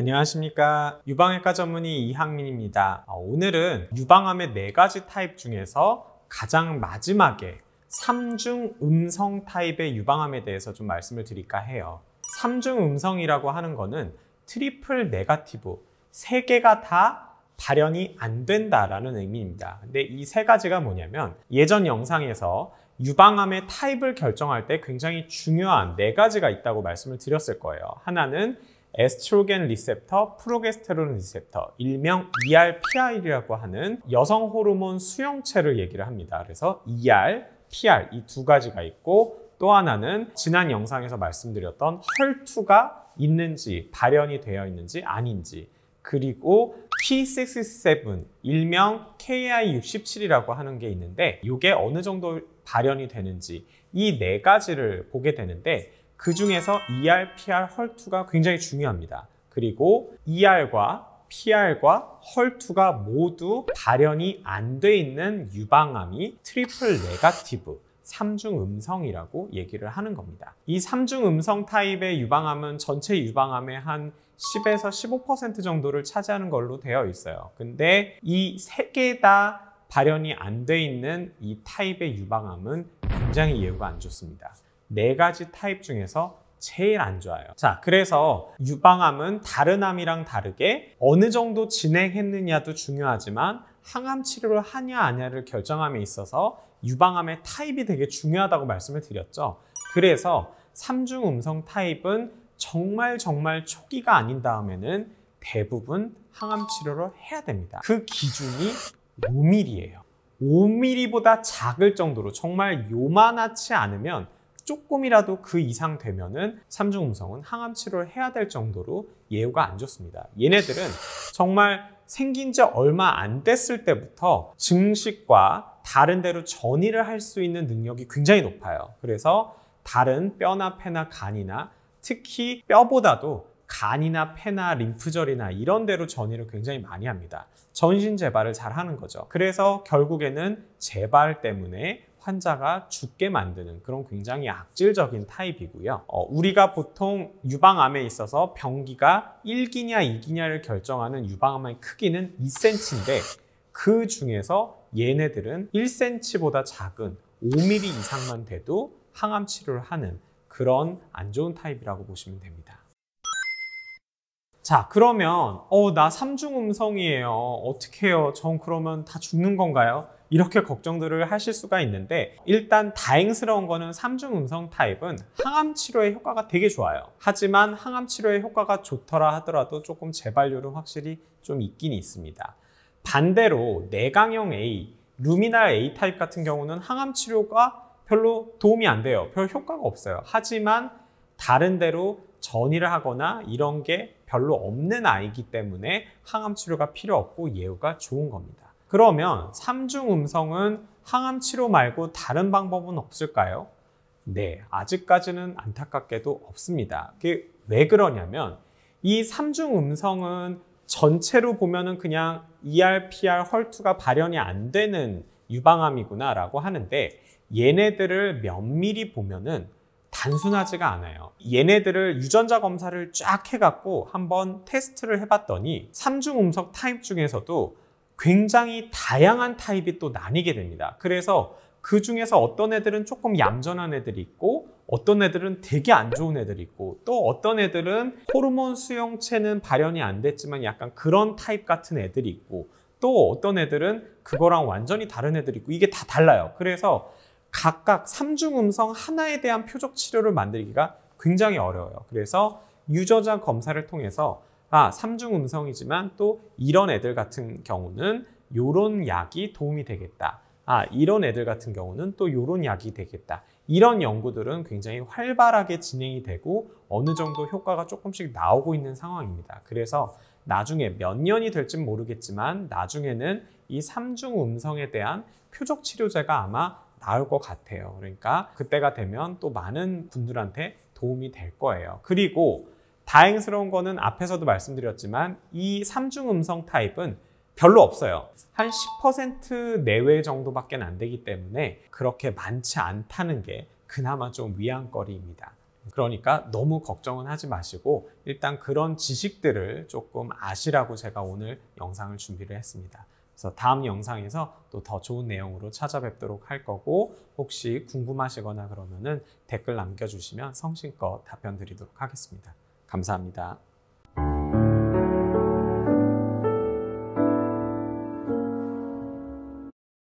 안녕하십니까. 유방외과 전문의 이항민입니다. 오늘은 유방암의 4가지 타입 중에서 가장 마지막에 3중 음성 타입의 유방암에 대해서 좀 말씀을 드릴까 해요. 3중 음성이라고 하는 거는 트리플 네거티브, 3개가 다 발현이 안 된다라는 의미입니다. 근데 이 3가지가 뭐냐면 예전 영상에서 유방암의 타입을 결정할 때 굉장히 중요한 4가지가 있다고 말씀을 드렸을 거예요. 하나는 에스트로겐 리셉터, 프로게스테론 리셉터, 일명 ER-PR이라고 하는 여성 호르몬 수용체를 얘기를 합니다. 그래서 ER, PR 이 2가지가 있고, 또 하나는 지난 영상에서 말씀드렸던 헐2가 있는지, 발현이 되어 있는지 아닌지, 그리고 Ki67, 일명 KI67이라고 하는 게 있는데 이게 어느 정도 발현이 되는지, 이 4가지를 보게 되는데 그 중에서 ER, PR, 헐2가 굉장히 중요합니다. 그리고 ER과 PR과 헐2가 모두 발현이 안 돼 있는 유방암이 트리플 네거티브, 3중 음성이라고 얘기를 하는 겁니다. 이 3중 음성 타입의 유방암은 전체 유방암의 한 10에서 15% 정도를 차지하는 걸로 되어 있어요. 근데 이 3개 다 발현이 안 돼 있는 이 타입의 유방암은 굉장히 예후가 안 좋습니다. 4가지 타입 중에서 제일 안 좋아요. 자, 그래서 유방암은 다른 암이랑 다르게 어느 정도 진행했느냐도 중요하지만 항암 치료를 하냐 아냐를 결정함에 있어서 유방암의 타입이 되게 중요하다고 말씀을 드렸죠. 그래서 3중 음성 타입은 정말 초기가 아닌 다음에는 대부분 항암 치료를 해야 됩니다. 그 기준이 5mm예요. 5mm보다 작을 정도로 정말 요만하지 않으면, 조금이라도 그 이상 되면은 3중 음성은 항암 치료를 해야 될 정도로 예후가 안 좋습니다. 얘네들은 정말 생긴 지 얼마 안 됐을 때부터 증식과 다른 데로 전이를 할 수 있는 능력이 굉장히 높아요. 그래서 다른 뼈나 폐나 간이나, 특히 뼈보다도 간이나 폐나 림프절이나 이런 데로 전이를 굉장히 많이 합니다. 전신 재발을 잘 하는 거죠. 그래서 결국에는 재발 때문에 환자가 죽게 만드는 그런 굉장히 악질적인 타입이고요. 우리가 보통 유방암에 있어서 병기가 1기냐 2기냐를 결정하는 유방암의 크기는 2cm인데 그 중에서 얘네들은 1cm보다 작은 5mm 이상만 돼도 항암 치료를 하는 그런 안 좋은 타입이라고 보시면 됩니다. 자, 그러면 나 3중 음성이에요. 어떻게 해요? 전 그러면 다 죽는 건가요? 이렇게 걱정들을 하실 수가 있는데, 일단 다행스러운 거는 3중 음성 타입은 항암 치료의 효과가 되게 좋아요. 하지만 항암 치료의 효과가 좋더라 하더라도 조금 재발률은 확실히 좀 있긴 있습니다. 반대로 내강형 A, 루미날 A 타입 같은 경우는 항암 치료가 별로 도움이 안 돼요. 별 효과가 없어요. 하지만 다른 데로 전이를 하거나 이런 게 별로 없는 아이기 때문에 항암 치료가 필요 없고 예후가 좋은 겁니다. 그러면 3중 음성은 항암 치료 말고 다른 방법은 없을까요? 네, 아직까지는 안타깝게도 없습니다. 그게 왜 그러냐면 이 3중 음성은 전체로 보면은 그냥 ER, PR, 헐2가 발현이 안 되는 유방암이구나 라고 하는데, 얘네들을 면밀히 보면은 단순하지가 않아요. 얘네들을 유전자 검사를 쫙 해갖고 한번 테스트를 해봤더니 3중 음성 타입 중에서도 굉장히 다양한 타입이 또 나뉘게 됩니다. 그래서 그 중에서 어떤 애들은 조금 얌전한 애들이 있고, 어떤 애들은 되게 안 좋은 애들이 있고, 또 어떤 애들은 호르몬 수용체는 발현이 안 됐지만 약간 그런 타입 같은 애들이 있고, 또 어떤 애들은 그거랑 완전히 다른 애들이 있고, 이게 다 달라요. 그래서 각각 3중 음성 하나에 대한 표적 치료를 만들기가 굉장히 어려워요. 그래서 유전자 검사를 통해서 3중 음성이지만 또 이런 애들 같은 경우는 요런 약이 도움이 되겠다. 이런 애들 같은 경우는 또 요런 약이 되겠다. 이런 연구들은 굉장히 활발하게 진행이 되고 어느 정도 효과가 조금씩 나오고 있는 상황입니다. 그래서 나중에 몇 년이 될지는 모르겠지만 나중에는 이 3중 음성에 대한 표적 치료제가 아마 나올 것 같아요. 그러니까 그때가 되면 또 많은 분들한테 도움이 될 거예요. 그리고 다행스러운 거는 앞에서도 말씀드렸지만 이 3중 음성 타입은 별로 없어요. 한 10% 내외 정도밖에 안 되기 때문에 그렇게 많지 않다는 게 그나마 좀 위안거리입니다. 그러니까 너무 걱정은 하지 마시고 일단 그런 지식들을 조금 아시라고 제가 오늘 영상을 준비를 했습니다. 그래서 다음 영상에서 또 더 좋은 내용으로 찾아뵙도록 할 거고, 혹시 궁금하시거나 그러면은 댓글 남겨주시면 성심껏 답변 드리도록 하겠습니다. 감사합니다.